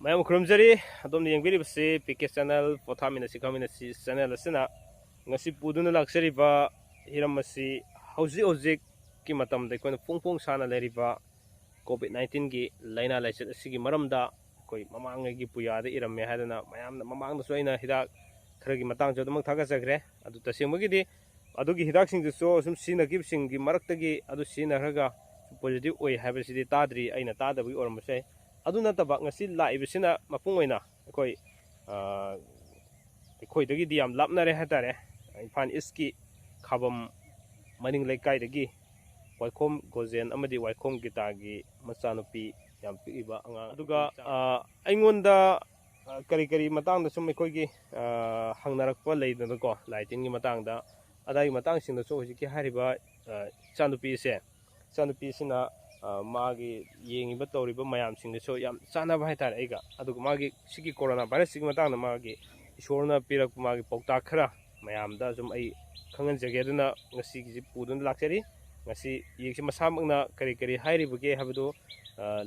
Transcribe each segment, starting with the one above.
ꯃꯌꯥꯝ ꯈꯨꯔꯨꯝꯖꯔꯤ ꯑꯗꯣꯝꯅ ꯌꯦꯡꯕꯤꯔꯤꯕꯁꯤ ꯄꯤꯀꯦ channel ꯄꯣꯊꯥꯃꯤꯟꯅꯁꯤ ꯈꯪꯃꯤꯟꯅꯁꯤ channel ꯑꯁꯤꯅ ꯉꯁꯤ ꯄꯨꯗꯨꯅ ꯂꯥꯛꯆꯔꯤꯕ ꯍꯤꯔꯝ ꯑꯁꯤ ꯍꯧꯖꯤꯛꯀꯤ ꯃꯇꯝꯗ ꯑꯩꯈꯣꯏꯅ ꯐꯣꯡ ꯐꯣꯡ ꯁꯥꯅ ꯂꯩꯔꯤꯕ ꯀꯣꯚꯤꯗ-19ꯒꯤ ꯂꯥꯏꯅꯥ ꯂꯥꯏꯆꯠ ꯑꯁꯤꯒꯤ ꯃꯔꯝꯗ ꯑꯩꯈꯣꯏ ꯃꯃꯥꯡꯉꯩꯒꯤ ꯄꯨꯌꯥꯗ ꯏꯔꯝꯃꯦ ꯍꯥꯏꯗꯅ ꯃꯌꯥꯝꯅ ꯃꯃꯥꯡꯗꯁꯨ ꯑꯩꯅ ꯍꯤꯗꯥꯛ ꯈꯔꯒꯤ ꯃꯇꯥꯡꯁꯨ ꯑꯗꯨꯃꯛ ꯊꯥꯒꯠꯆꯈ꯭ꯔꯦ ꯑꯗꯨ ꯇꯁꯦꯡꯕꯒꯤꯗꯤ ꯑꯗꯨꯒꯤ ꯍꯤꯗꯥꯛꯁꯤꯡꯗꯨꯁꯨ ꯁꯨꯝ ꯁꯤꯖꯤꯟꯅꯈꯤꯕꯁꯤꯡꯒꯤ ꯃꯔꯛꯇꯒꯤ ꯑꯗꯨ ꯁꯤꯖꯤꯟꯅꯈ꯭ꯔꯒ ꯄꯣꯖꯤꯇꯤꯚ ꯑꯣꯏ ꯍꯥꯏꯕꯁꯤꯗꯤ ꯇꯥꯗ꯭ꯔꯤ ꯑꯩꯅ ꯇꯥꯗꯕꯒꯤ ꯑꯣꯏꯔꯝꯕꯁꯨ ꯌꯥꯏ ꯑꯗꯨ ꯅꯠꯇꯕ ꯉꯁꯤ ꯂꯥꯛꯏꯕꯁꯤꯅ ꯃꯄꯨꯡ ꯑꯣꯏꯅ ꯑꯩꯈꯣꯏꯗꯒꯤꯗꯤ ꯌꯥꯝ ꯂꯥꯞꯅꯔꯦ ꯍꯥꯏꯇꯥꯔꯦ ꯏꯝꯐꯥꯜ ꯏꯁꯀꯤ ꯈꯥꯕꯝ ꯃꯅꯤꯡ ꯂꯩꯀꯥꯏꯗꯒꯤ ꯋꯥꯏꯈꯣꯝ ꯒꯣꯖꯦꯟ ꯑꯃꯗꯤ ꯋꯥꯏꯈꯣꯝ ꯒꯤꯇꯥꯒꯤ ꯃꯆꯥꯅꯨꯄꯤ ꯌꯥꯝ ꯄꯤꯛꯏꯕ ꯑꯉꯥꯡ ꯑꯗꯨꯒ ꯑꯩꯉꯣꯟꯗ ꯀꯔꯤ ꯃꯇꯥꯡꯗ ꯁꯨꯝ ꯑꯩꯈꯣꯏꯒꯤ ꯍꯪꯅꯔꯛꯄ ꯂꯩꯗꯅꯀꯣ ꯂꯥꯏꯇꯤꯟꯒꯤ ꯃꯇꯥꯡꯗ ꯑꯗꯥꯒꯤ ꯃꯇꯥꯡꯁꯤꯡꯗꯁꯨ ꯍꯧꯖꯤꯛꯀꯤ ꯍꯥꯏꯔꯤꯕ ꯏꯆꯥꯅꯨꯄꯤꯁꯤꯅ ꯃꯥꯒꯤ ꯌꯦꯡꯉꯤꯕ ꯇꯧꯔꯤꯕ ꯃꯌꯥꯝꯁꯤꯡꯗꯁꯨ ꯌꯥꯝ ꯆꯥꯟꯅꯕ ꯍꯥꯏꯇꯥꯔꯦ ꯑꯩꯒ ꯑꯗꯨꯒ ꯃꯥꯒꯤ ꯁꯤꯒꯤ ꯀꯣꯔꯣꯅꯥ ꯚꯥꯏꯔꯁꯁꯤꯒꯤ ꯃꯇꯥꯡꯗ ꯃꯥꯒꯤ ꯏꯁꯣꯔꯅ ꯄꯤꯔꯛꯄ ꯃꯥꯒꯤ ꯄꯥꯎꯇꯥꯛ ꯈꯔ ꯃꯌꯥꯝꯗ ꯁꯨꯝ ꯑꯩ ꯈꯪꯍꯟꯖꯒꯦ ꯑꯗꯨꯅ ꯉꯁꯤꯒꯤꯁꯤ ꯄꯨꯗꯨꯅ ꯂꯥꯛꯆꯔꯤ ꯉꯁꯤ ꯌꯦꯡꯁꯤ ꯃꯁꯥꯃꯛꯅ ꯀꯔꯤ ꯍꯥꯏꯔꯤꯕꯒꯦ ꯍꯥꯏꯕꯗꯨ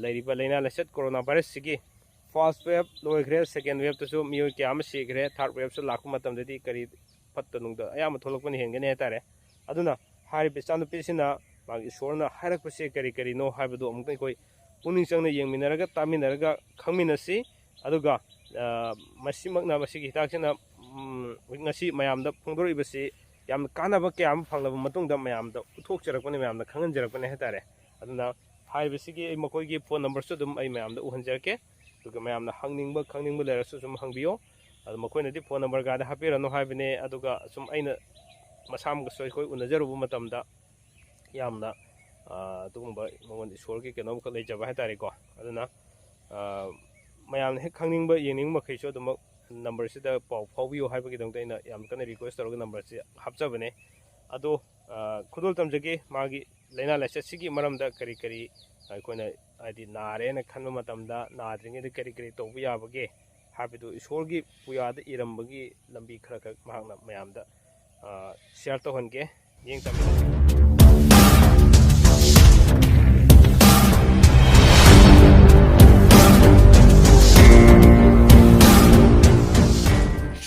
ꯂꯩꯔꯤꯕ ꯂꯥꯏꯅꯥ ꯂꯥꯏꯆꯠ ꯀꯣꯔꯣꯅꯥ ꯚꯥꯏꯔꯁꯁꯤꯒꯤ ꯐꯥꯔꯁ ꯋꯦꯕ ꯂꯣꯏꯈ꯭ꯔꯦ ꯁꯦꯀꯦꯟ ꯋꯦꯕꯇꯁꯨ ꯃꯤꯑꯣꯏ ꯀꯌꯥ ꯑꯃ ꯁꯤꯈ꯭ꯔꯦ ꯊꯥꯔꯠ ꯋꯦꯕꯁꯨ ꯂꯥꯛꯄ ꯃꯇꯝꯗꯗꯤ ꯀꯔꯤ ꯐꯠꯇ ꯅꯨꯡꯗ ꯑꯌꯥꯝꯕ ꯊꯣꯛꯂꯛꯄꯅ ꯍꯦꯟꯒꯅꯤ ꯍꯥꯏꯇꯥꯔꯦ ꯑꯗꯨꯅ ꯍꯥꯏꯔꯤꯕ ꯏꯆꯥꯅꯨꯄꯤꯁꯤꯅ ꯃꯥꯒꯤ ꯏꯁꯣꯔꯅ ꯍꯥꯏꯔꯛꯄꯁꯦ ꯀꯔꯤꯅꯣ ꯍꯥꯏꯕꯗꯨ ꯑꯃꯨꯛꯇ ꯑꯩꯈꯣꯏ ꯄꯨꯛꯅꯤꯡ ꯆꯪꯅ ꯌꯦꯡꯃꯤꯟꯅꯔꯒ ꯇꯥꯃꯤꯟꯅꯔꯒ ꯈꯪꯃꯤꯟꯅꯁꯤ ꯑꯗꯨꯒ ꯃꯁꯤꯒꯤ ꯍꯤꯗꯥꯛꯁꯤꯅ ꯉꯁꯤ ꯃꯌꯥꯝꯗ ꯐꯣꯡꯗꯣꯔꯛꯏꯕꯁꯤ ꯌꯥꯝꯅ ꯀꯥꯟꯅꯕ ꯀꯌా ꯑꯃ ꯐꯪꯂꯕ ꯃꯇꯨꯡꯗ ꯃꯌꯥꯝꯗ ꯎꯠꯊꯣꯛꯆꯔꯛꯄꯅꯤ ꯃꯌꯥꯝꯗ ꯈꯪꯍꯟꯖꯔꯛꯄꯅꯤ ꯍꯥꯏꯇꯥꯔꯦ ꯑꯗꯨꯅ ꯍꯥꯏꯔꯤꯕꯁꯤꯒꯤ ꯑꯩ ꯃꯈꯣꯏꯒꯤ ꯐꯣꯟ ꯅꯝꯕꯔꯁꯨ ꯑꯗꯨꯝ ꯑꯩ ꯃꯌꯥꯝꯗ ꯎꯍꯟꯖꯔꯛꯀꯦ ꯑꯗꯨꯒ ꯃꯌꯥꯝꯅ ꯈꯪꯅꯤꯡꯕ ꯂꯩꯔꯁꯨ ꯁꯨꯝ ꯍꯪꯕꯤꯌꯣ ꯑꯗꯨ ꯃꯈꯣꯏꯅꯗꯤ ꯐꯣꯟ ꯅꯝꯕꯔ ꯀꯥꯗ ꯍꯥꯞꯄꯤꯔꯅꯨ ꯍꯥꯏꯕꯅꯦ ꯑꯗꯨꯒ ꯁꯨꯝ ꯑꯩꯅ ꯃꯁꯥꯃꯛꯁꯨ ꯑꯩꯈꯣꯏ ꯎꯅꯖꯔꯨꯕ ꯃꯇꯝꯗ ꯌꯥꯝꯅ ꯑꯗꯨꯒꯨꯝꯕ ꯃꯉꯣꯟꯗ ꯏꯁꯣꯔꯒꯤ ꯀꯩꯅꯣꯝꯈꯛ ꯂꯩꯖꯕ ꯍꯥꯏꯇꯥꯔꯦꯀꯣ ꯑꯗꯨꯅ ꯃꯌꯥꯝꯅ ꯍꯦꯛ ꯈꯪꯅꯤꯡꯕ ꯌꯦꯡꯅꯤꯡꯕ ꯃꯈꯩꯁꯨ ꯑꯗꯨꯃꯛ ꯅꯝꯕꯔꯁꯤꯗ ꯄꯥꯎ ꯐꯥꯎꯕꯤꯌꯨ ꯍꯥꯏꯕꯒꯤꯗꯃꯛꯇ ꯑꯩꯅ ꯌꯥꯝ ꯀꯟꯅ ꯔꯤꯀ꯭ꯋꯦꯁ ꯇꯧꯔꯒ ꯅꯝꯕꯔꯁꯤ ꯍꯥꯞꯆꯕꯅꯦ ꯑꯗꯣ ꯈꯨꯗꯣꯜ ꯇꯝꯖꯒꯦ ꯃꯥꯒꯤ ꯂꯥꯏꯅꯥ ꯂꯥꯏꯆꯠꯁꯤꯒꯤ ꯃꯔꯝꯗ ꯀꯔꯤ ꯑꯩꯈꯣꯏꯅ ꯍꯥꯏꯗꯤ ꯅꯥꯔꯦꯅ ꯈꯟꯕ ꯃꯇꯝꯗ ꯅꯥꯗ꯭ꯔꯤꯉꯩꯗ ꯀꯔꯤ ꯇꯧꯕ ꯌꯥꯕꯒꯦ ꯍꯥꯏꯕꯗꯨ ꯏꯁꯣꯔꯒꯤ ꯄꯨꯌꯥꯗ ꯏꯔꯝꯕꯒꯤ ꯂꯝꯕꯤ ꯈꯔ ꯃꯍꯥꯛꯅ ꯃꯌꯥꯝꯗ ꯁꯤꯌꯥꯔ ꯇꯧꯍꯟꯒꯦ ꯌꯦꯡ ꯇꯝꯃꯤꯟꯅꯁꯤ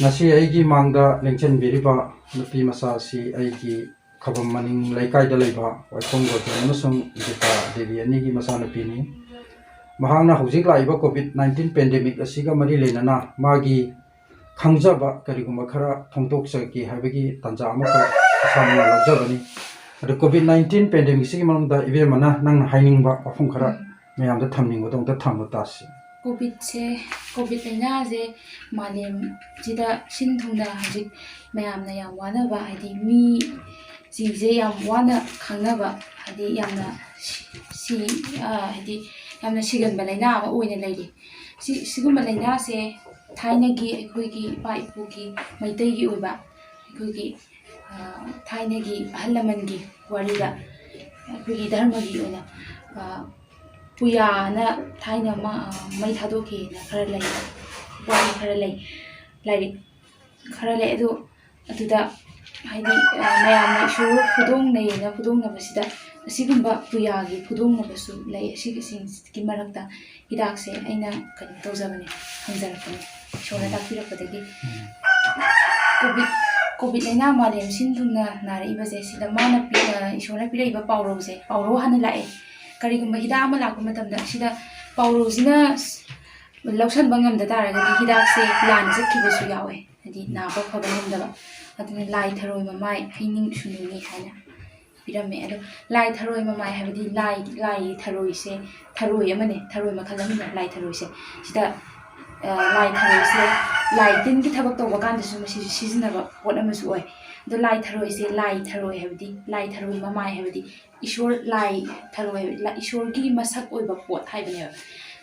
ꯉꯁꯤ ꯑꯩꯒꯤ ꯃꯥꯡꯗ ꯂꯦꯡꯁꯤꯟꯕꯤꯔꯤꯕ ꯅꯨꯄꯤ ꯃꯆꯥ ꯑꯁꯤ ꯑꯩꯒꯤ ꯈꯕꯝ ꯃꯅꯤꯡ ꯂꯩꯀꯥꯏꯗ ꯂꯩꯕ ꯋꯥꯏꯈꯣꯝ ꯒꯣꯖꯦꯟ ꯑꯃꯁꯨꯡ ꯒꯤꯇꯥ ꯗꯦꯕꯤ ꯑꯅꯤꯒꯤ ꯃꯆꯥꯅꯨꯄꯤꯅꯤ꯫ ꯃꯍꯥꯛꯅ ꯍꯧꯖꯤꯛ ꯂꯥꯛꯏꯕ ꯀꯣꯚꯤꯗ-19 ꯄꯦꯟꯗꯦꯃꯤꯛ ꯑꯁꯤꯒ ꯃꯔꯤ ꯂꯩꯅꯅ ꯃꯥꯒꯤ ꯈꯪꯖꯕ ꯀꯔꯤꯒꯨꯝꯕ ꯈꯔ ꯐꯣꯡꯗꯣꯛꯆꯒꯦ ꯍꯥꯏꯕꯒꯤ ꯇꯥꯟꯖꯥ ꯑꯃꯈꯛ ꯏꯁꯥꯃꯛꯅ ꯂꯧꯖꯕꯅꯤ꯫ ꯑꯗꯣ ꯀꯣꯚꯤꯗ-19 ꯄꯦꯟꯗꯦꯃꯤꯛꯁꯤꯒꯤ ꯃꯔꯝꯗ ꯏꯕꯦꯝꯃꯅ ꯅꯪꯅ ꯍꯥꯏꯅꯤꯡꯕ ꯋꯥꯐꯝ ꯈꯔ ꯃꯌꯥꯝꯗ ꯊꯝꯅꯤꯡꯕꯗꯣ ꯑꯝꯇ ꯊꯝꯕ ꯇꯥꯁꯤ꯫ ꯀꯣꯚꯤꯗ ꯂꯥꯏꯅꯥꯁꯦ ꯃꯥꯂꯦꯝꯁꯤꯗ ꯁꯤꯟ ꯊꯨꯡꯅ ꯍꯧꯖꯤꯛ ꯃꯌꯥꯝꯅ ꯌꯥꯝ ꯋꯥꯅꯕ ꯍꯥꯏꯗꯤ ꯃꯤꯁꯤꯡꯁꯦ ꯌꯥꯝ ꯋꯥꯅ ꯈꯪꯅꯕ ꯍꯥꯏꯗꯤ ꯌꯥꯝꯅ ꯌꯥꯝꯅ ꯁꯤꯒꯟꯕ ꯂꯥꯏꯅꯥ ꯑꯃ ꯑꯣꯏꯅ ꯂꯩꯔꯤ꯫ ꯁꯤꯒꯨꯝꯕ ꯂꯥꯏꯅꯥꯁꯦ ꯊꯥꯏꯅꯒꯤ ꯑꯩꯈꯣꯏꯒꯤ ꯏꯄꯥ ꯏꯄꯨꯒꯤ ꯃꯩꯇꯩꯒꯤ ꯑꯣꯏꯕ ꯑꯩꯈꯣꯏꯒꯤ ꯊꯥꯏꯅꯒꯤ ꯑꯍꯜ ꯂꯃꯟꯒꯤ ꯋꯥꯔꯤꯗ ꯑꯩꯈꯣꯏꯒꯤ ꯙꯔꯃꯒꯤ ꯑꯣꯏꯅ ꯄꯨꯌꯥꯅ ꯊꯥꯏꯅ ꯃꯩ ꯊꯥꯗꯣꯛꯈꯤꯅ ꯈꯔ ꯂꯩ ꯋꯥꯔꯤ ꯈꯔ ꯂꯩ ꯂꯥꯏꯔꯤꯛꯈꯔ ꯂꯩ ꯑꯗꯨꯗ ꯍꯥꯏꯗꯤ ꯃꯌꯥꯝꯅ ꯏꯁꯣꯔ ꯐꯨꯗꯣꯡꯅꯩꯌꯦꯅ ꯐꯨꯗꯣꯡꯅꯕꯁꯤꯗ ꯑꯁꯤꯒꯨꯝꯕ ꯄꯨꯌꯥꯒꯤ ꯐꯨꯗꯣꯡꯅꯕꯁꯨ ꯂꯩ ꯑꯁꯤꯒꯤꯁꯤꯡꯒꯤ ꯃꯔꯛꯇ ꯍꯤꯗꯥꯛꯁꯦ ꯑꯩꯅ ꯀꯩꯅꯣ ꯇꯧꯖꯕꯅꯦ ꯍꯪꯖꯔꯛꯄꯅꯦ ꯏꯁꯣꯔꯅ ꯇꯥꯛꯄꯤꯔꯛꯄꯗꯒꯤ ꯀꯣꯚꯤꯗ ꯂꯥꯏꯅꯥ ꯃꯥꯂꯦꯝ ꯁꯤꯟ ꯊꯨꯡꯅ ꯅꯥꯔꯛꯏꯕꯁꯦ ꯁꯤꯗ ꯏꯁꯣꯔꯅ ꯄꯤꯔꯛꯏꯕ ꯄꯥꯎꯔꯧꯁꯦ ꯄꯥꯎꯔꯧ ꯍꯥꯟꯅ ꯂꯥꯛꯑꯦ ꯀꯔꯤꯒꯨꯝꯕ ꯍꯤꯗꯥꯛ ꯑꯃ ꯂꯥꯛꯄ ꯃꯇꯝꯗ ꯁꯤꯗ ꯄꯥꯎꯔꯧꯁꯤꯅ ꯂꯧꯁꯟꯕ ꯉꯝꯗ ꯇꯥꯔꯒꯗꯤ ꯍꯤꯗꯥꯛꯁꯦ ꯂꯥꯟꯅ ꯆꯠꯈꯤꯕꯁꯨ ꯌꯥꯎꯋꯦ ꯍꯥꯏꯗꯤ ꯅꯥꯕ ꯐꯕ ꯉꯝꯗꯕ ꯑꯗꯨꯅ ꯂꯥꯏ ꯊꯔꯣꯏ ꯃꯃꯥꯏ ꯍꯩꯅꯤꯡ ꯁꯨꯅꯨꯅꯤ ꯍꯥꯏꯅ ꯄꯤꯔꯝꯃꯦ ꯑꯗꯣ ꯂꯥꯏ ꯊꯔꯣꯏ ꯃꯃꯥꯏ ꯍꯥꯏꯕꯗꯤ ꯂꯥꯏꯒꯤ ꯊꯔꯣꯏꯁꯦ ꯊꯔꯣꯏ ꯑꯃꯅꯦ ꯊꯔꯣꯏ ꯃꯈꯜ ꯑꯃꯅꯦ ꯂꯥꯏ ꯊꯔꯣꯏꯁꯦ ꯁꯤꯗ ꯂꯥꯏ ꯊꯔꯣꯏꯁꯦ ꯂꯥꯏ ꯇꯤꯟꯒꯤ ꯊꯕꯛ ꯇꯧꯕ ꯀꯥꯟꯗꯁꯨ ꯃꯁꯤꯁꯨ ꯁꯤꯖꯤꯟꯅꯕ ꯄꯣꯠ ꯑꯃꯁꯨ ꯑꯣꯏ ꯑꯗꯣ ꯂꯥꯏ ꯊꯔꯣꯏꯁꯦ ꯂꯥꯏ ꯊꯔꯣꯏ ꯍꯥꯏꯕꯗꯤ ꯂꯥꯏ ꯊꯔꯣꯏ ꯃꯃꯥꯏ ꯍꯥꯏꯕꯗꯤ ꯏꯁꯣꯔ ꯂꯥꯏ ꯊꯔꯣꯏ ꯍꯥꯏꯕꯗꯤ ꯏꯁꯣꯔꯒꯤ ꯃꯁꯛ ꯑꯣꯏꯕ ꯄꯣꯠ ꯍꯥꯏꯕꯅꯦꯕ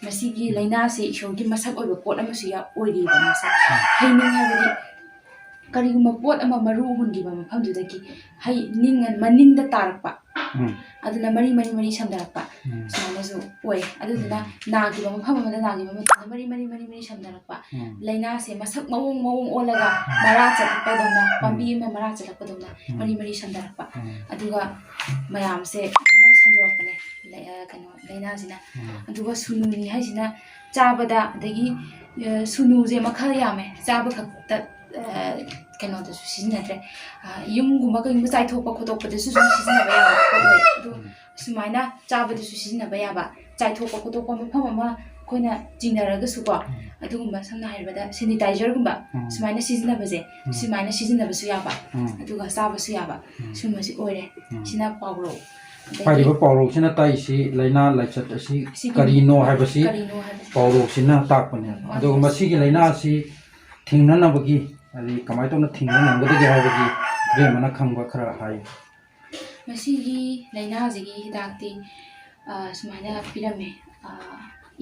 ꯃꯁꯤꯒꯤ ꯂꯥꯏꯅꯥꯁꯦ ꯏꯁꯣꯔꯒꯤ ꯃꯁꯛ ꯑꯣꯏꯕ ꯄꯣꯠ ꯑꯃꯁꯨ ꯑꯣꯏꯔꯤꯕ ꯃꯁꯛ ꯍꯩꯅꯤꯡ ꯍꯥꯏꯕꯗꯤ ꯀꯔꯤꯒꯨꯝꯕ ꯄꯣꯠ ꯑꯃ ꯃꯔꯨ ꯍꯨꯟꯈꯤꯕ ꯃꯐꯝꯗꯨꯗꯒꯤ ꯃꯅꯤꯡꯗ ꯇꯥꯔꯛꯄ ꯑꯗꯨꯅ ꯃꯔꯤ ꯁꯝꯅꯔꯛꯄ ꯁꯨꯃꯥꯏꯅꯁꯨ ꯑꯣꯏ ꯑꯗꯨꯗꯨꯅ ꯅꯥꯈꯤꯕ ꯃꯐꯝ ꯑꯃꯗ ꯅꯥꯈꯤꯕ ꯃꯇꯝꯗ ꯃꯔꯤ ꯁꯝꯅꯔꯛꯄ ꯂꯥꯏꯅꯥꯁꯦ ꯃꯁꯛ ꯃꯑꯣꯡ ꯑꯣꯜꯂꯒ ꯃꯔꯥ ꯆꯠꯂꯛꯄꯗꯧꯅ ꯄꯥꯝꯕꯤ ꯑꯃ ꯃꯔꯥ ꯆꯠꯂꯛꯄꯗꯧꯅ ꯃꯔꯤ ꯁꯝꯅꯔꯛꯄ ꯑꯗꯨꯒ ꯃꯌꯥꯝꯁꯦ ꯂꯥꯏꯅꯥ ꯁꯟꯗꯣꯔꯛꯄꯅꯦ ꯀꯩꯅꯣ ꯂꯥꯏꯅꯥꯁꯤꯅ ꯑꯗꯨꯒ ꯁꯨꯅꯨꯅꯤ ꯍꯥꯏꯁꯤꯅ ꯆꯥꯕꯗ ꯑꯗꯒꯤ ꯁꯨꯅꯨꯁꯦ ꯃꯈꯜ ꯌꯥꯝꯃꯦ ꯆꯥꯕ ꯈꯛꯇ ꯀꯩꯅꯣꯗꯁꯨ ꯁꯤꯖꯤꯟꯅꯗ꯭ꯔꯦ ꯌꯨꯝꯒꯨꯝꯕ ꯀꯩꯒꯨꯝꯕ ꯆꯥꯏꯊꯣꯛꯄ ꯈꯣꯠꯇꯣꯛꯄꯗꯁꯨ ꯁꯨꯝ ꯁꯤꯖꯤꯟꯅꯕ ꯌꯥꯕ ꯄꯣꯠ ꯑꯣꯏ ꯑꯗꯨ ꯁꯨꯃꯥꯏꯅ ꯆꯥꯕꯗꯁꯨ ꯁꯤꯖꯤꯟꯅꯕ ꯌꯥꯕ ꯆꯥꯏꯊꯣꯛꯄ ꯈꯣꯠꯇꯣꯛꯄ ꯃꯐꯝ ꯑꯃ ꯑꯩꯈꯣꯏꯅ ꯆꯤꯡꯅꯔꯒꯁꯨꯀꯣ ꯑꯗꯨꯒꯨꯝꯕ ꯁꯝꯅ ꯍꯥꯏꯔꯕꯗ ꯁꯦꯅꯤꯇꯥꯏꯖꯔꯒꯨꯝꯕ ꯁꯨꯃꯥꯏꯅ ꯁꯤꯖꯤꯟꯅꯕꯁꯦ ꯁꯨꯃꯥꯏꯅ ꯁꯤꯖꯤꯟꯅꯕꯁꯨ ꯌꯥꯕ ꯑꯗꯨꯒ ꯆꯥꯕꯁꯨ ꯌꯥꯕ ꯁꯤꯒꯨꯝꯕꯁꯤ ꯑꯣꯏꯔꯦ ꯁꯤꯅ ꯄꯥꯎꯔꯧ ꯍꯥꯏꯔꯤꯕ ꯄꯥꯎꯔꯧꯁꯤꯅ ꯇꯥꯛꯏꯁꯤ ꯂꯥꯏꯅꯥ ꯂꯥꯏꯆꯠ ꯑꯁꯤ ꯀꯔꯤꯅꯣ ꯍꯥꯏꯕꯁꯤ ꯄꯥꯎꯔꯧꯁꯤꯅ ꯇꯥꯛꯄꯅꯦ ꯑꯗꯨꯒ ꯃꯁꯤꯒꯤ ꯂꯥꯏꯅꯥ ꯑꯁꯤ ꯊꯤꯡꯅꯅꯕꯒꯤ ꯍꯥꯏꯗꯤ ꯀꯃꯥꯏꯅ ꯇꯧꯅ ꯊꯤꯡꯕ ꯉꯝꯒꯗꯒꯦ ꯍꯥꯏꯕꯒꯤ ꯏꯕꯦꯝꯃꯅ ꯈꯪꯕ ꯈꯔ ꯍꯥꯏꯌꯨ ꯃꯁꯤꯒꯤ ꯂꯥꯏꯅꯥꯁꯤꯒꯤ ꯍꯤꯗꯥꯛꯇꯤ ꯁꯨꯃꯥꯏꯅ ꯄꯤꯔꯝꯃꯦ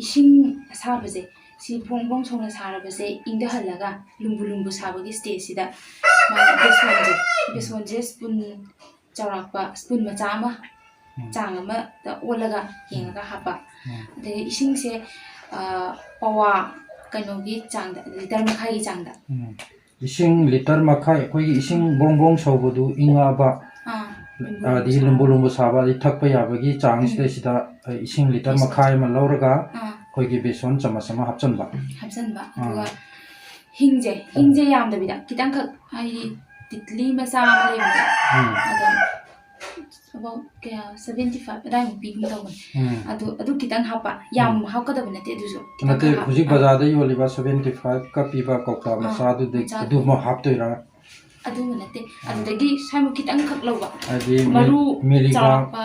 ꯏꯁꯤꯡ ꯑꯁꯥꯕꯁꯦ ꯁꯤ ꯐꯣꯡ ꯐꯣꯡ ꯁꯧꯅ ꯁꯥꯔꯕꯁꯦ ꯏꯪꯊꯍꯜꯂꯒ ꯂꯨꯝꯕꯨ ꯂꯨꯝꯕꯨ ꯁꯥꯕꯒꯤ ꯁ꯭ꯇꯦꯖꯁꯤꯗ ꯕꯦꯁꯣꯟꯁꯦ ꯁ꯭ꯄꯨꯟ ꯆꯥꯎꯔꯥꯛꯄ ꯁ꯭ꯄꯨꯟ ꯃꯆꯥ ꯑꯃ ꯆꯥꯡ ꯑꯃꯗ ꯑꯣꯜꯂꯒ ꯌꯦꯡꯉꯒ ꯍꯥꯞꯄ ꯑꯗꯒꯤ ꯏꯁꯤꯡꯁꯦ ꯄꯋꯥ ꯀꯩꯅꯣꯒꯤ ꯆꯥꯡꯗ ꯂꯤꯇꯔ ꯃꯈꯥꯏꯒꯤ ꯆꯥꯡꯗ ꯏꯁꯤꯡ ꯂꯤꯇꯔ ꯃꯈꯥꯏ ꯑꯩꯈꯣꯏꯒꯤ ꯏꯁꯤꯡ ꯕ꯭ꯔꯣꯡ ꯕ꯭ꯔꯣꯡ ꯁꯧꯕꯗꯨ ꯏꯪꯉꯛꯑꯕ ꯑꯗꯒꯤ ꯂꯨꯝꯕꯨ ꯂꯨꯝꯕꯨ ꯁꯥꯕ ꯑꯗꯩ ꯊꯛꯄ ꯌꯥꯕꯒꯤ ꯆꯥꯡꯁꯤꯗꯩꯁꯤꯗ ꯏꯁꯤꯡ ꯂꯤꯇꯔ ꯃꯈꯥꯏ ꯑꯃ ꯂꯧꯔꯒ ꯑꯩꯈꯣꯏꯒꯤ ꯕꯦꯁꯣꯟ ꯆꯃꯁ ꯑꯃ ꯍꯥꯞꯆꯤꯟꯕ ꯑꯗꯨꯒ ꯍꯤꯡꯁꯦ ꯌꯥꯝꯗꯕꯤꯗ ꯈꯤꯇꯪꯈꯛ ꯍꯥꯏꯗꯤ ꯇꯤꯠꯂꯤ ꯃꯆꯥ ꯑꯃ ꯂꯩꯕꯅꯦ ꯑꯗꯣ about kaya 75 ꯑꯗꯥꯏꯃꯨꯛ ꯄꯤꯒꯨꯝ ꯇꯧꯕꯅꯦ ꯑꯗꯨ ꯈꯤꯇꯪ ꯍꯥꯞꯄ ꯌꯥꯝ ꯍꯥꯞꯀꯗꯕ ꯅꯠꯇꯦ ꯑꯗꯨꯁꯨ ꯅꯠꯇꯦ ꯍꯧꯖꯤꯛ ꯕꯖꯥꯔꯗ ꯌꯣꯜꯂꯤꯕ 75ꯀ ꯄꯤꯕ ꯀꯧꯇꯥ ꯃꯆꯥꯗꯨꯗꯤ ꯑꯗꯨꯃ ꯍꯥꯞꯇꯣꯏꯔꯥ ꯑꯗꯨꯃ ꯅꯠꯇꯦ ꯑꯗꯨꯗꯒꯤ ꯁ꯭ꯋꯥꯏꯃꯨꯛ ꯈꯤꯇꯪꯈꯛ ꯂꯧꯕ ꯍꯥꯏꯗꯤ ꯃꯔꯨ ꯆꯥꯎꯔꯛꯄ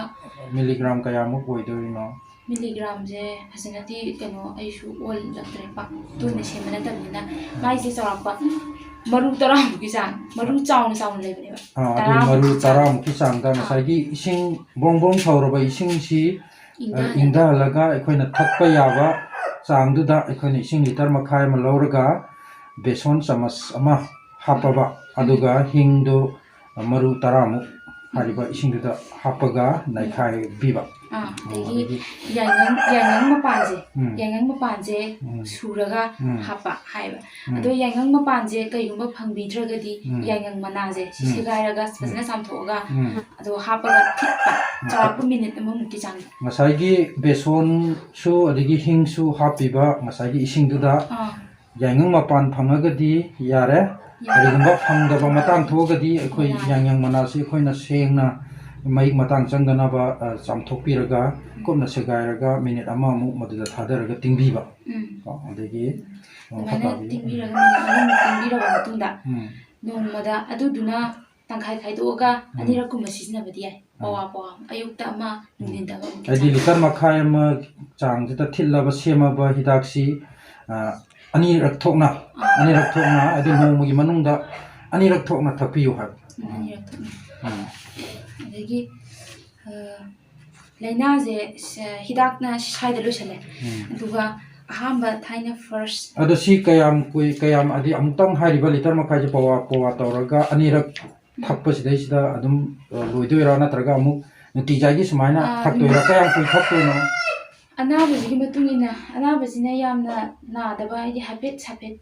ꯃꯤꯂꯤꯒ꯭ꯔꯥꯝ ꯀꯌꯥꯃꯨꯛ ꯑꯣꯏꯗꯣꯏꯅꯣ ꯃꯤꯂꯤꯒ꯭ꯔꯥꯝꯁꯦ ꯐꯖꯅꯗꯤ ꯀꯩꯅꯣ ꯑꯩꯁꯨ ꯑꯣꯜꯂꯛꯇ꯭ꯔꯦ ꯄꯥꯛ ꯇꯣꯏꯅ ꯁꯦꯝꯕ ꯅꯠꯇꯕꯅꯤꯅ ꯃꯥꯏꯁꯦ ꯆꯥꯎꯔꯛꯄ ꯃꯔꯨ 10ꯃꯨꯛꯀꯤ ꯆꯥꯡ ꯃꯔꯨ ꯆꯥꯎꯅ ꯂꯩꯕꯅꯦꯕ ꯑꯗꯨ ꯃꯔꯨ 10ꯃꯨꯛꯀꯤ ꯆꯥꯡꯗ ꯉꯁꯥꯏꯒꯤ ꯏꯁꯤꯡ ꯕ꯭ꯔꯣꯡ ꯕ꯭ꯔꯣꯡ ꯁꯧꯔꯕ ꯏꯁꯤꯡꯁꯤ ꯏꯪꯊꯍꯜꯂꯒ ꯑꯩꯈꯣꯏꯅ ꯊꯛꯄ ꯌꯥꯕ ꯆꯥꯡꯗꯨꯗ ꯑꯩꯈꯣꯏꯅ ꯏꯁꯤꯡ ꯂꯤꯇꯔ ꯃꯈꯥꯏ ꯑꯃ ꯂꯧꯔꯒ ꯕꯦꯁꯣꯟ ꯆꯃꯁ ꯑꯃ ꯍꯥꯞꯄꯕ ꯑꯗꯨꯒ ꯍꯤꯡꯗꯨ ꯃꯔꯨ 10ꯃꯨꯛ ꯍꯥꯏꯔꯤꯕ ꯏꯁꯤꯡꯗꯨꯗ ꯍꯥꯞꯄꯒ ꯅꯩꯈꯥꯏꯕꯤꯕ ꯑꯗꯒꯤ ꯌꯥꯏꯉꯪ ꯃꯄꯥꯟꯁꯦ ꯁꯨꯔꯒ ꯍꯥꯞꯄ ꯍꯥꯏꯕ ꯑꯗꯣ ꯌꯥꯏꯉꯪ ꯃꯄꯥꯟꯁꯦ ꯀꯩꯒꯨꯝꯕ ꯐꯪꯕꯤꯗ꯭ꯔꯒꯗꯤ ꯌꯥꯏꯉꯪ ꯃꯅꯥꯁꯦ ꯁꯦꯒꯥꯏꯔꯒ ꯐꯖꯅ ꯆꯥꯝꯊꯣꯛꯑꯒ ꯑꯗꯣ ꯍꯥꯞꯄꯒ ꯊꯤꯠꯄ ꯆꯥꯎꯔꯥꯛꯄ ꯃꯤꯅꯤꯠ ꯑꯃꯃꯨꯛꯀꯤ ꯆꯥꯡꯗ ꯉꯁꯥꯏꯒꯤ ꯕꯦꯁꯣꯟꯁꯨ ꯑꯗꯒꯤ ꯍꯤꯡꯁꯨ ꯍꯥꯞꯄꯤꯕ ꯉꯁꯥꯏꯒꯤ ꯏꯁꯤꯡꯗꯨꯗ ꯌꯥꯏꯉꯪ ꯃꯄꯥꯟ ꯐꯪꯉꯒꯗꯤ ꯌꯥꯔꯦ ꯀꯔꯤꯒꯨꯝꯕ ꯐꯪꯗꯕ ꯃꯇꯥꯡ ꯊꯣꯛꯑꯒꯗꯤ ꯑꯩꯈꯣꯏ ꯌꯥꯏꯉꯪ ꯃꯅꯥꯁꯤ ꯑꯩꯈꯣꯏꯅ ꯁꯦꯡꯅ ꯃꯍꯤꯛ ꯃꯇꯥꯡ ꯆꯪꯗꯅꯕ ꯆꯥꯝꯊꯣꯛꯄꯤꯔꯒ ꯀꯨꯞꯅ ꯁꯦꯒꯥꯏꯔꯒ ꯃꯤꯅꯤꯠ ꯑꯃꯃꯨꯛ ꯃꯗꯨꯗ ꯊꯥꯗꯔꯒ ꯇꯤꯡꯕꯤꯕ ꯑꯗꯒꯤ ꯑꯗꯨꯃꯥꯏꯅ ꯇꯤꯡꯕꯤꯔꯒ ꯃꯤꯅꯤꯠ ꯑꯃꯃꯨꯛ ꯇꯤꯡꯕꯤꯔꯕ ꯃꯇꯨꯡꯗ ꯅꯣꯡꯃꯗ ꯑꯗꯨꯗꯨꯅ ꯇꯪꯈꯥꯏ ꯈꯥꯏꯗꯣꯛꯑꯒ ꯑꯅꯤꯔꯛꯀꯨꯝꯕ ꯁꯤꯖꯤꯟꯅꯕꯗꯤ ꯌꯥꯏ ꯄꯋꯥ ꯑꯌꯨꯛꯇ ꯑꯃ ꯅꯨꯡꯊꯤꯟꯗ ꯑꯃ ꯍꯥꯏꯗꯤ ꯂꯤꯇꯔ ꯃꯈꯥꯏ ꯑꯃ ꯆꯥꯡꯁꯤꯗ ꯊꯤꯠꯂꯕ ꯁꯦꯝꯃꯕ ꯍꯤꯗꯥꯛꯁꯤ ꯑꯅꯤꯔꯛ ꯊꯣꯛꯅ ꯑꯗꯨ ꯅꯣꯡꯃꯒꯤ ꯃꯅꯨꯡꯗ ꯑꯅꯤꯔꯛ ꯊꯣꯛꯅ ꯊꯛꯄꯤꯌꯨ ꯍꯥꯏꯕ ꯑꯗꯒꯤ ꯂꯥꯏꯅꯥꯁꯦ ꯍꯤꯗꯥꯛꯅ ꯁ꯭ꯋꯥꯏꯗ ꯂꯣꯏꯁꯜꯂꯦ ꯑꯗꯨꯒ ꯑꯍꯥꯟꯕ ꯊꯥꯏꯅ ꯐꯥꯔꯁ ꯑꯗꯣ ꯁꯤ ꯀꯌꯥꯝ ꯍꯥꯏꯗꯤ ꯑꯃꯨꯛꯇꯪ ꯍꯥꯏꯔꯤꯕ ꯂꯤꯇꯔ ꯃꯈꯥꯏꯁꯦ ꯄꯋꯥ ꯇꯧꯔꯒ ꯑꯅꯤꯔꯛ ꯊꯛꯄꯁꯤꯗꯩꯁꯤꯗ ꯑꯗꯨꯝ ꯂꯣꯏꯗꯣꯏꯔꯥ ꯅꯠꯇ꯭ꯔꯒ ꯑꯃꯨꯛ ꯅꯨꯡꯇꯤꯖꯥꯏꯒꯤ ꯁꯨꯃꯥꯏꯅ ꯊꯛꯇꯣꯏꯔꯥ ꯀꯌꯥꯝ ꯀꯨꯏ ꯊꯛꯇꯣꯏꯅꯣ ꯑꯅꯥꯕꯁꯤꯒꯤ ꯃꯇꯨꯡ ꯏꯟꯅ ꯑꯅꯥꯕꯁꯤꯅ ꯌꯥꯝꯅ ꯅꯥꯗꯕ ꯍꯥꯏꯗꯤ ꯍꯥꯏꯐꯦꯠ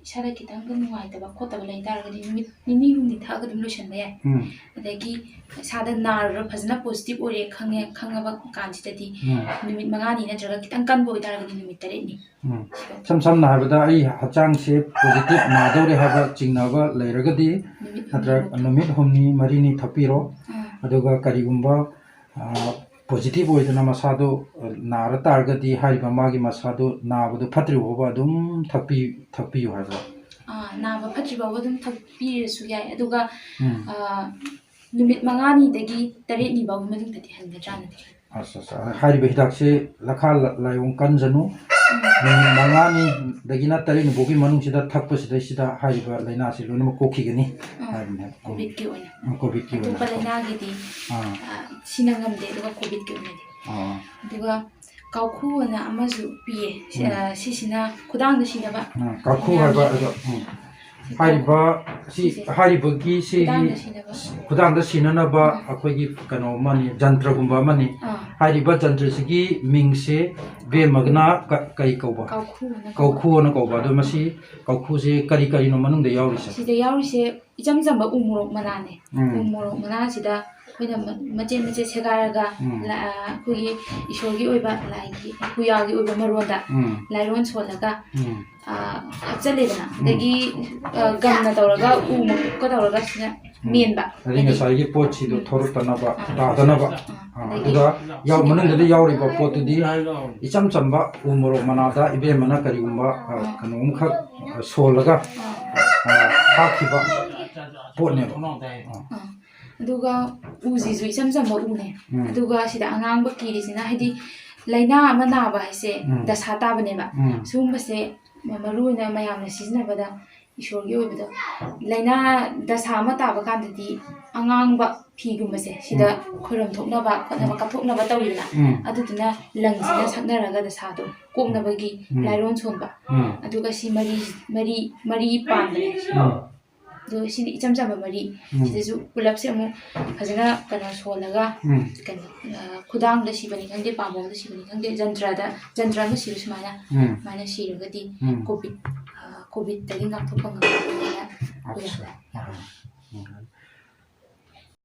ꯏꯁꯥꯗ ꯈꯤꯇꯪꯒ ꯅꯨꯡꯉꯥꯏꯇꯕ ꯈꯣꯠꯇꯕ ꯂꯩ ꯇꯥꯔꯒꯗꯤ ꯅꯨꯃꯤꯠ 2-3 ꯊꯛꯑꯒ ꯑꯗꯨꯝ ꯂꯣꯏꯁꯤꯟꯕ ꯌꯥꯏ ꯑꯗꯒꯤ ꯏꯁꯥꯗ ꯅꯥꯔꯨꯔ ꯐꯖꯅ ꯄꯣꯖꯤꯇꯤꯚ ꯑꯣꯏꯔꯦ ꯈꯪꯉꯕ ꯀꯥꯟꯁꯤꯗꯗꯤ ꯅꯨꯃꯤꯠ 5ꯅꯤ ꯅꯠꯇ꯭ꯔꯒ ಖꯤꯇꯪ ꯀꯟꯕ ꯑꯣꯏꯇꯥꯔꯒꯗꯤ ꯅꯨꯃꯤꯠ 8ꯅꯤ ꯁꯝꯅ ꯍꯥꯏꯔꯕꯗ ꯑꯩ ꯍꯛꯆꯥꯡꯁꯦ ꯄꯣꯖꯤꯇꯤꯚ ꯅꯥꯗꯧꯔꯦ ꯍꯥꯏꯕ ꯆꯤꯡꯅꯕ ꯂꯩꯔꯒꯗꯤ ꯅꯠꯇ꯭ꯔꯒ ꯅꯨꯃꯤꯠ 3-4ꯅꯤ ꯊꯛꯄꯤꯔꯣ ꯑꯗꯨꯒ ꯀꯔꯤꯒꯨꯝꯕ ꯄꯣꯖꯤꯇꯤꯚ ꯑꯣꯏꯗꯅ ꯃꯁꯥꯗꯣ ꯅꯥꯔ ꯇꯥꯔꯒꯗꯤ ꯍꯥꯏꯔꯤꯕ ꯃꯥꯒꯤ ꯃꯁꯥꯗꯣ ꯅꯥꯕꯗꯣ ꯐꯠꯇ꯭ꯔꯤꯕ ꯐꯥꯎꯕ ꯑꯗꯨꯝ ꯊꯛꯄꯤꯌꯨ ꯍꯥꯏꯕ ꯅꯥꯕ ꯐꯠꯇ꯭ꯔꯤ ꯐꯥꯎꯕ ꯑꯗꯨꯝ ꯊꯛꯄꯤꯔꯁꯨ ꯌꯥꯏ ꯑꯗꯨꯒ ꯅꯨꯃꯤꯠ 5ꯅꯤꯗꯒꯤ 8ꯅꯤ ꯐꯥꯎꯒꯤ ꯃꯅꯨꯡꯗꯗꯤ ꯍꯟꯒꯗ꯭ꯔꯥꯅꯗꯤ ꯍꯥꯏꯔꯤꯕ ꯍꯤꯗꯥꯛꯁꯦ ꯂꯈꯥ ꯂꯥꯏꯑꯣꯡ ꯀꯟꯖꯅꯨ ꯅꯨꯃꯤꯠ 5ꯅꯤꯗꯒꯤꯅ 8ꯅꯤ ꯐꯥꯎꯒꯤ ꯃꯅꯨꯡꯁꯤꯗ ꯊꯛꯄꯁꯤꯗꯩꯁꯤꯗ ꯍꯥꯏꯔꯤꯕ ꯂꯥꯏꯅꯥꯁꯤ ꯂꯣꯏꯅꯃꯛ ꯀꯣꯛꯈꯤꯒꯅꯤ ꯍꯥꯏꯕꯅꯦ ꯀꯣꯚꯤꯗꯀꯤ ꯑꯣꯏꯅ ꯑꯣꯏꯅ ꯑꯇꯣꯞꯄ ꯂꯥꯏꯅꯥꯒꯤꯗꯤ ꯁꯤꯅ ꯉꯝꯗꯦ ꯑꯗꯨꯒ ꯀꯣꯚꯤꯗꯀꯤ ꯑꯣꯏꯅꯗꯤ ꯑꯗꯨꯒ ꯀꯥꯎꯈꯨ ꯑꯅ ꯑꯃꯁꯨ ꯄꯤꯌꯦ ꯁꯤꯁꯤꯅ ꯈꯨꯗꯥꯡꯗ ꯁꯤꯅꯕ ꯀꯥꯎꯈꯨ ꯍꯥꯏꯕ ꯑꯗꯣ ꯍꯥꯏꯔꯤꯕꯒꯤ ꯁꯤꯒꯤ ꯈꯨꯗꯥꯡꯗ ꯁꯤꯅꯅꯕ ꯑꯩꯈꯣꯏꯒꯤ ꯀꯩꯅꯣ ꯑꯃꯅꯤ ꯖꯟꯇ꯭ꯔꯒꯨꯝꯕ ꯑꯃꯅꯤ ꯍꯥꯏꯔꯤꯕ ꯖꯟꯇ꯭ꯔꯁꯤꯒꯤ ꯃꯤꯡꯁꯦ ꯕꯦꯝꯃꯒꯅ ꯀꯩ ꯀꯧꯕ ꯀꯧꯈꯨꯅ ꯀꯧꯕ ꯑꯗꯣ ꯃꯁꯤ ꯀꯧꯈꯨꯁꯦ ꯀꯔꯤꯅꯣ ꯃꯅꯨꯡꯗ ꯌꯥꯎꯔꯤꯁꯦ ꯁꯤꯗ ꯌꯥꯎꯔꯤꯁꯦ ꯏꯆꯝ ꯆꯝꯕ ꯎ ꯃꯣꯔꯣꯛ ꯃꯅꯥꯅꯦ ꯎ ꯃꯣꯔꯣꯛ ꯃꯅꯥꯁꯤꯗ ꯑꯩꯈꯣꯏꯅ ꯃꯆꯦꯠ ꯃꯆꯦꯠ ꯁꯦꯒꯥꯏꯔꯒ ꯑꯩꯈꯣꯏꯒꯤ ꯏꯁꯣꯔꯒꯤ ꯑꯣꯏꯕ ꯂꯥꯏꯒꯤ ꯄꯨꯌꯥꯒꯤ ꯑꯣꯏꯕ ꯃꯔꯣꯟꯗ ꯂꯥꯏꯔꯣꯟ ꯁꯣꯜꯂꯒ ꯍꯥꯞꯆꯜꯂꯦꯗꯅ ꯑꯗꯒꯤ ꯒꯝꯅ ꯇꯧꯔꯒ ꯎ ꯃꯀꯨꯞꯀ ꯇꯧꯔꯒ ꯁꯤꯅ ꯃꯦꯟꯕ ꯑꯗꯩ ꯉꯁꯥꯏꯒꯤ ꯄꯣꯠꯁꯤꯗꯣ ꯊꯣꯔꯛꯇꯅꯕ ꯇꯥꯗꯅꯕ ꯑꯗꯨꯒ ꯃꯅꯨꯡꯗ ꯌꯥꯎꯔꯤꯕ ꯄꯣꯠꯇꯨꯗꯤ ꯏꯆꯝ ꯆꯝꯕ ꯎ ꯃꯣꯔꯣꯛ ꯃꯅꯥꯗ ꯏꯕꯦꯝꯃꯅ ꯀꯔꯤꯒꯨꯝꯕ ꯀꯩꯅꯣꯝꯈꯛ ꯁꯣꯜꯂꯒ ꯍꯥꯞꯈꯤꯕ ꯄꯣꯠꯅꯦꯕ ꯑꯗꯨꯒ ꯎꯁꯤꯁꯨ ꯏꯆꯝ ꯆꯝꯕ ꯎꯅꯦ ꯑꯗꯨꯒ ꯁꯤꯗ ꯑꯉꯥꯡꯕ ꯀꯤꯔꯤꯁꯤꯅ ꯍꯥꯏꯗꯤ ꯂꯥꯏꯅꯥ ꯑꯃ ꯅꯥꯕ ꯍꯥꯏꯁꯦ ꯗꯁꯥ ꯇꯥꯕꯅꯦꯕ ꯁꯤꯒꯨꯝꯕꯁꯦ ꯃꯔꯨꯑꯣꯏꯅ ꯃꯌꯥꯝꯅ ꯁꯤꯖꯤꯟꯅꯕꯗ ꯏꯁꯣꯔꯒꯤ ꯑꯣꯏꯕꯗꯣ ꯂꯥꯏꯅꯥ ꯗꯁꯥ ꯑꯃ ꯇꯥꯕ ꯀꯥꯟꯗꯗꯤ ꯑꯉꯥꯡꯕ ꯐꯤꯒꯨꯝꯕꯁꯦ ꯁꯤꯗ ꯈꯣꯏꯔꯝ ꯊꯣꯛꯅꯕ ꯈꯣꯠꯅꯕ ꯀꯠꯊꯣꯛꯅꯕ ꯇꯧꯋꯤꯗꯅ ꯑꯗꯨꯗꯨꯅ ꯂꯪꯁꯤꯅ ꯁꯛꯅꯔꯒ ꯗꯁꯥꯗꯣ ꯀꯣꯛꯅꯕꯒꯤ ꯂꯥꯏꯔꯣꯟ ꯁꯣꯟꯕ ꯑꯗꯨꯒ ꯁꯤ ꯃꯔꯤ ꯄꯥꯟꯕꯅꯦ ꯑꯗꯣ ꯁꯤꯗꯤ ꯏꯆꯝ ꯆꯝꯕ ꯃꯔꯤ ꯁꯤꯗꯁꯨ ꯄꯨꯂꯞꯁꯦ ꯑꯃꯨꯛ ꯐꯖꯅ ꯀꯩꯅꯣ ꯁꯣꯜꯂꯒ ꯀꯩꯅꯣ ꯈꯨꯗꯥꯡꯗ ꯁꯤꯕꯅꯤ ꯈꯪꯗꯦ ꯄꯥꯝꯕꯣꯝꯗ ꯁꯤꯕꯅꯤ ꯈꯪꯗꯦ ꯖꯟꯇ꯭ꯔ ꯑꯃ ꯁꯤꯕ ꯁꯨꯃꯥꯏꯅ ꯁꯤꯔꯒꯗꯤ ꯀꯣꯚꯤꯗꯇꯒꯤ ꯉꯥꯛꯊꯣꯛꯄ ꯉꯝꯒꯅꯤꯅ